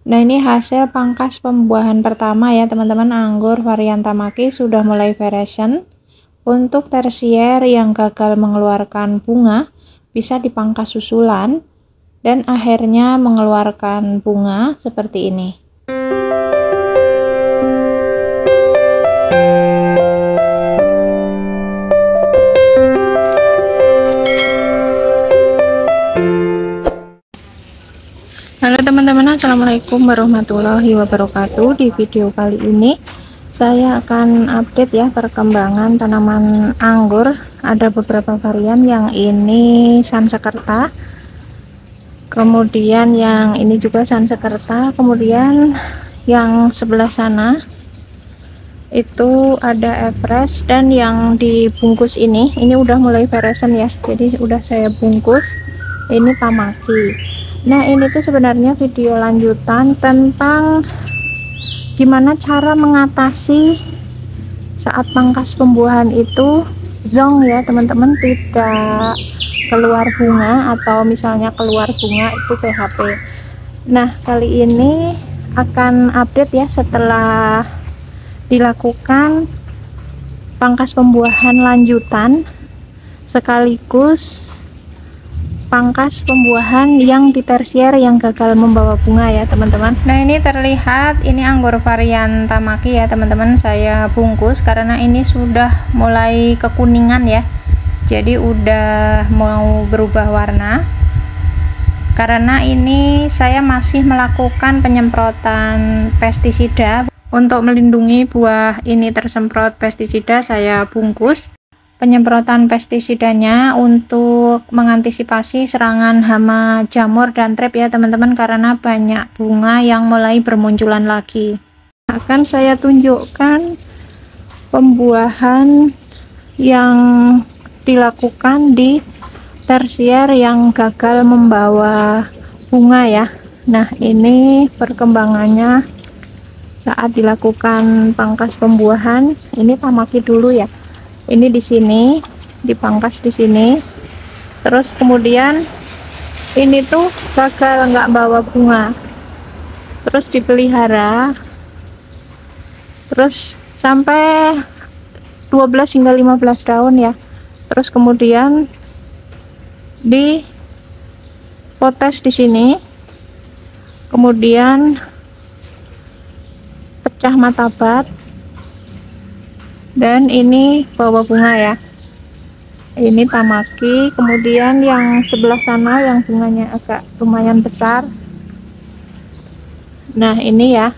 Nah, ini hasil pangkas pembuahan pertama ya teman-teman, anggur varian Tamaki sudah mulai veresen. Untuk tersier yang gagal mengeluarkan bunga bisa dipangkas susulan dan akhirnya mengeluarkan bunga seperti ini. Halo teman-teman, assalamualaikum warahmatullahi wabarakatuh. Di video kali ini saya akan update ya perkembangan tanaman anggur. Ada beberapa varian, yang ini Sansekerta, kemudian yang ini juga Sansekerta, kemudian yang sebelah sana itu ada Everest, dan yang dibungkus ini udah mulai veresen ya, jadi udah saya bungkus. Ini Tamaki. Nah, ini tuh sebenarnya video lanjutan tentang gimana cara mengatasi saat pangkas pembuahan itu zong ya teman-teman, tidak keluar bunga atau misalnya keluar bunga itu PHP. Nah, kali ini akan update ya setelah dilakukan pangkas pembuahan lanjutan sekaligus pangkas pembuahan yang di tersier yang gagal membawa bunga ya teman-teman. Nah, ini terlihat ini anggur varian Tamaki ya teman-teman, saya bungkus karena ini sudah mulai kekuningan ya, jadi udah mau berubah warna. Karena ini saya masih melakukan penyemprotan pestisida, untuk melindungi buah ini tersemprot pestisida saya bungkus. Penyemprotan pestisidanya untuk mengantisipasi serangan hama jamur dan trap ya teman-teman, karena banyak bunga yang mulai bermunculan lagi. Akan saya tunjukkan pembuahan yang dilakukan di tersier yang gagal membawa bunga ya. Nah, ini perkembangannya saat dilakukan pangkas pembuahan. Ini Tamaki dulu ya. Ini di sini dipangkas di sini, terus kemudian ini tuh gagal nggak bawa bunga, terus dipelihara terus sampai 12 hingga 15 tahun ya, terus kemudian dipotes di sini, kemudian pecah matabat, dan ini bawa bunga ya. Ini Tamaki. Kemudian yang sebelah sana yang bunganya agak lumayan besar, nah ini ya.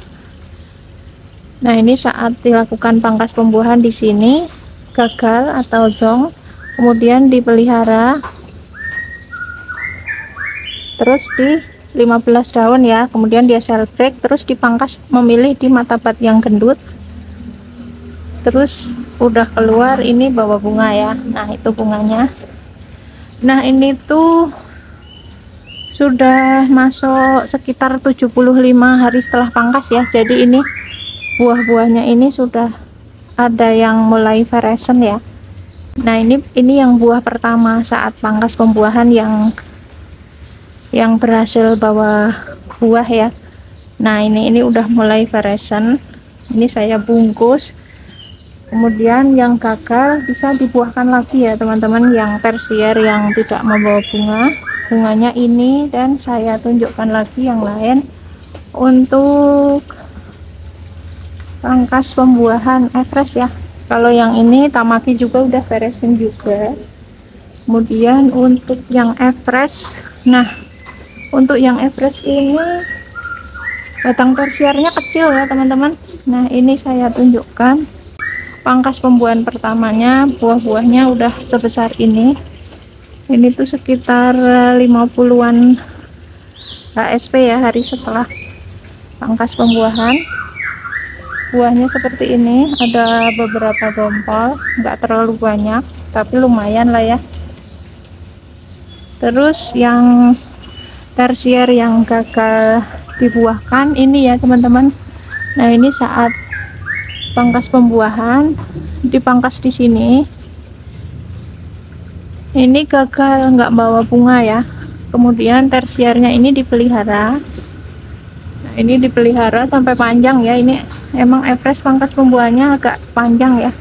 Nah, ini saat dilakukan pangkas pembuahan di sini gagal atau zong, kemudian dipelihara terus di 15 daun ya, kemudian dia cell break, terus dipangkas memilih di matabat yang gendut, terus udah keluar ini bawa bunga ya. Nah, itu bunganya. Nah, ini tuh sudah masuk sekitar 75 hari setelah pangkas ya, jadi ini buah-buahnya ini sudah ada yang mulai veresen ya. Nah, ini yang buah pertama saat pangkas pembuahan yang berhasil bawa buah ya. Nah, ini udah mulai veresen. Ini saya bungkus. Kemudian yang gagal bisa dibuahkan lagi ya teman-teman, yang tersier yang tidak membawa bunga, bunganya ini, dan saya tunjukkan lagi yang lain untuk pangkas pembuahan Everest ya. Kalau yang ini Tamaki juga udah beresin juga. Kemudian untuk yang Everest, nah untuk yang Everest ini batang tersiernya kecil ya teman-teman. Nah, ini saya tunjukkan pangkas pembuahan pertamanya, buah-buahnya udah sebesar ini. Ini tuh sekitar 50-an HSP ya hari setelah pangkas pembuahan. Buahnya seperti ini, ada beberapa dompol, nggak terlalu banyak tapi lumayan lah ya. Terus yang tersier yang gagal dibuahkan ini ya teman-teman. Nah, ini saat pangkas pembuahan dipangkas di sini, ini gagal nggak bawa bunga ya. Kemudian tersiernya ini dipelihara. Nah, Ini dipelihara sampai panjang ya. Ini emang Everest pangkas pembuahannya agak panjang ya.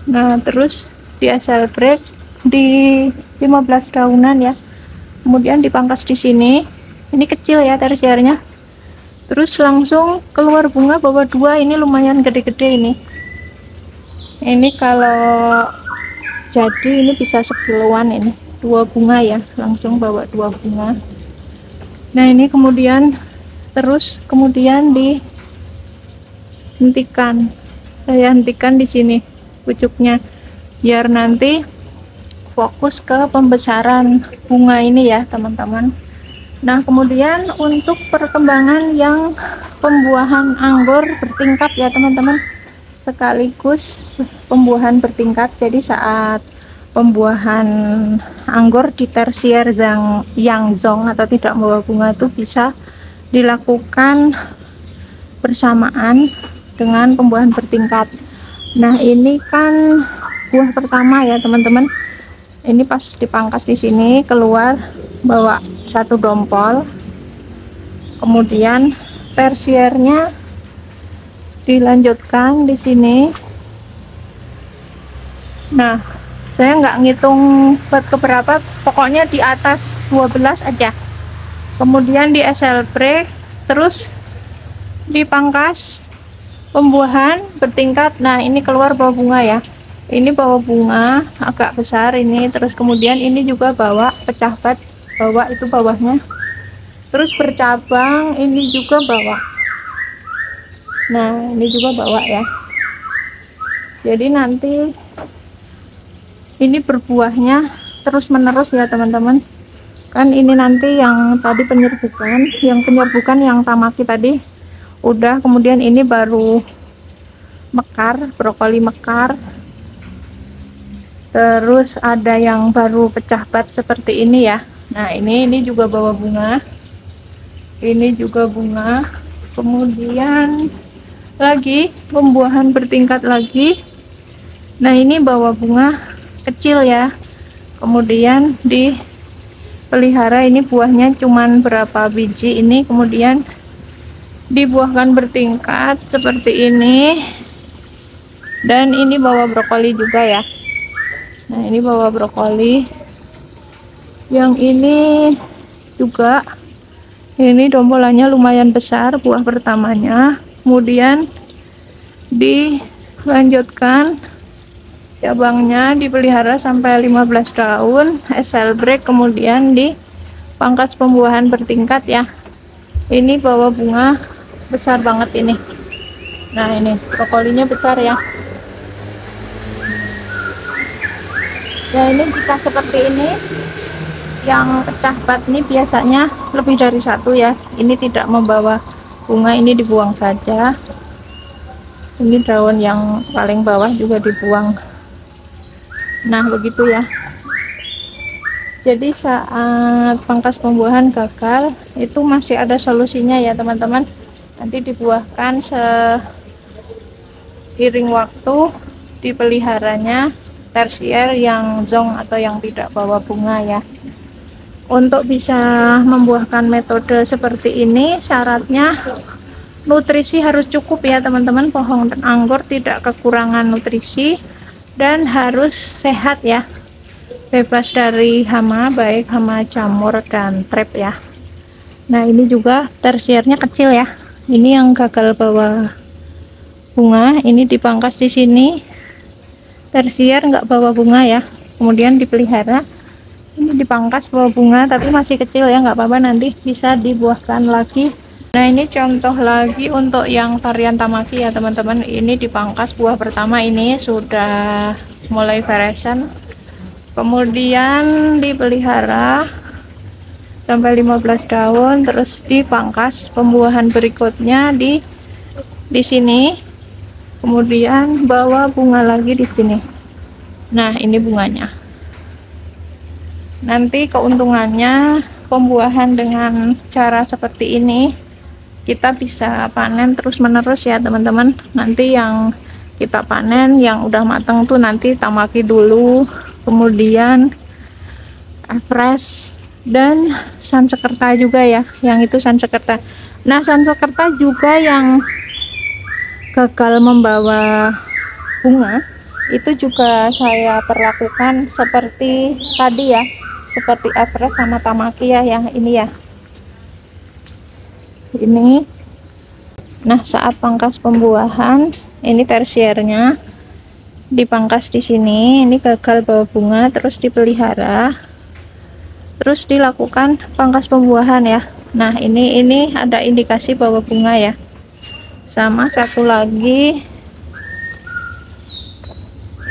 Nah, terus di SL break di 15 daunan ya. Kemudian dipangkas di sini. Ini kecil ya tersiernya. Terus langsung keluar bunga bawa dua. Ini lumayan gede-gede ini. Ini kalau jadi ini bisa sekiloan ini. Dua bunga ya, langsung bawa dua bunga. Nah, ini kemudian dihentikan. Saya hentikan di sini pucuknya biar nanti fokus ke pembesaran bunga ini ya, teman-teman. Nah, kemudian untuk perkembangan yang pembuahan anggur bertingkat ya, teman-teman. Sekaligus pembuahan bertingkat. Jadi saat pembuahan anggur di tersier yang zong atau tidak membawa bunga itu bisa dilakukan bersamaan dengan pembuahan bertingkat. Nah, ini kan buah pertama ya, teman-teman. Ini pas dipangkas di sini keluar bawa satu dompol. Kemudian tersiernya dilanjutkan di sini. Nah, saya nggak ngitung buat keberapa, pokoknya di atas 12 aja. Kemudian di SL break, terus dipangkas pembuahan bertingkat. Nah, ini keluar bawa bunga ya. Ini bawa bunga agak besar ini. Terus kemudian ini juga bawa pecah bat, bawa itu bawahnya. Terus bercabang, ini juga bawa. Nah, ini juga bawa ya. Jadi nanti ini berbuahnya terus menerus ya, teman-teman. Kan ini nanti yang tadi penyerbukan, yang tamaki tadi udah, kemudian ini baru mekar, brokoli mekar. Terus ada yang baru pecah bat seperti ini ya. Nah, ini juga bawa bunga. Ini juga bunga. Kemudian lagi pembuahan bertingkat lagi. Nah, ini bawa bunga kecil ya. Kemudian dipelihara, ini buahnya cuman berapa biji ini, kemudian dibuahkan bertingkat seperti ini. Dan ini bawa brokoli juga ya. Nah, ini bawa brokoli. Yang ini juga, ini dombolannya lumayan besar buah pertamanya. Kemudian dilanjutkan cabangnya, dipelihara sampai 15 daun SL break, kemudian dipangkas pembuahan bertingkat ya. Ini bawa bunga besar banget ini. Nah, ini brokolinya besar ya. Ya, ini jika seperti ini yang pecah bat ini biasanya lebih dari satu ya. Ini tidak membawa bunga, ini dibuang saja. Ini daun yang paling bawah juga dibuang. Nah, begitu ya. Jadi saat pangkas pembuahan gagal itu masih ada solusinya ya, teman-teman. Nanti dibuahkan seiring waktu dipeliharanya tersier yang zong atau yang tidak bawa bunga ya. Untuk bisa membuahkan metode seperti ini, syaratnya nutrisi harus cukup ya, teman-teman. Pohon anggur tidak kekurangan nutrisi dan harus sehat ya, bebas dari hama, baik hama jamur dan trap ya. Nah, ini juga tersiernya kecil ya. Ini yang gagal bawa bunga, ini dipangkas di sini. Tersier nggak bawa bunga ya, kemudian dipelihara. Ini dipangkas bawa bunga tapi masih kecil ya, nggak apa-apa, nanti bisa dibuahkan lagi. Nah, ini contoh lagi untuk yang varian tamaki ya, teman-teman. Ini dipangkas buah pertama, ini sudah mulai variation. Kemudian dipelihara sampai 15 daun, terus dipangkas pembuahan berikutnya di sini. Kemudian bawa bunga lagi di sini. Nah, ini bunganya. Nanti keuntungannya pembuahan dengan cara seperti ini, kita bisa panen terus menerus ya, teman-teman. Nanti yang kita panen yang udah matang tuh nanti tamaki dulu, kemudian Everest, dan Sansekerta juga ya, yang itu Sansekerta. Nah, Sansekerta juga yang gagal membawa bunga itu juga saya perlakukan seperti tadi ya, seperti Everest sama Tamaki ya, yang ini ya, ini. Nah, saat pangkas pembuahan ini tersiernya dipangkas di sini, ini gagal bawa bunga, terus dipelihara, terus dilakukan pangkas pembuahan ya. Nah, ini ada indikasi bawa bunga ya. Sama satu lagi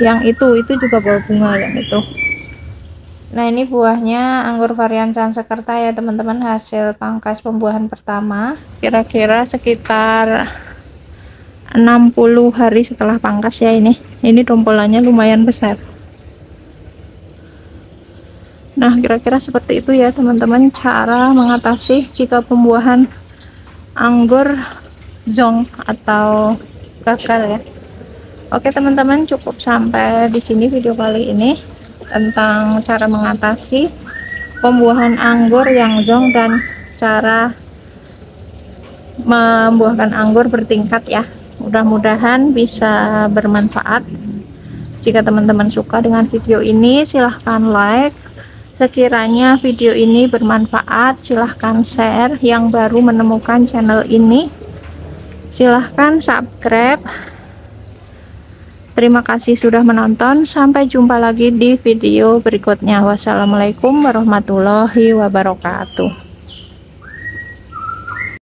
yang itu juga bawa bunga yang itu. Nah, ini buahnya anggur varian Sansekerta ya teman-teman, hasil pangkas pembuahan pertama kira-kira sekitar 60 hari setelah pangkas ya. Ini dompolannya lumayan besar. Nah, kira-kira seperti itu ya teman-teman cara mengatasi jika pembuahan anggur zonk atau gagal ya. Oke teman-teman, cukup sampai di sini video kali ini tentang cara mengatasi pembuahan anggur yang zonk dan cara membuahkan anggur bertingkat ya. Mudah-mudahan bisa bermanfaat. Jika teman-teman suka dengan video ini, silahkan like. Sekiranya video ini bermanfaat, silahkan share. Yang baru menemukan channel ini, silahkan subscribe. Terima kasih sudah menonton. Sampai jumpa lagi di video berikutnya. Wassalamualaikum warahmatullahi wabarakatuh.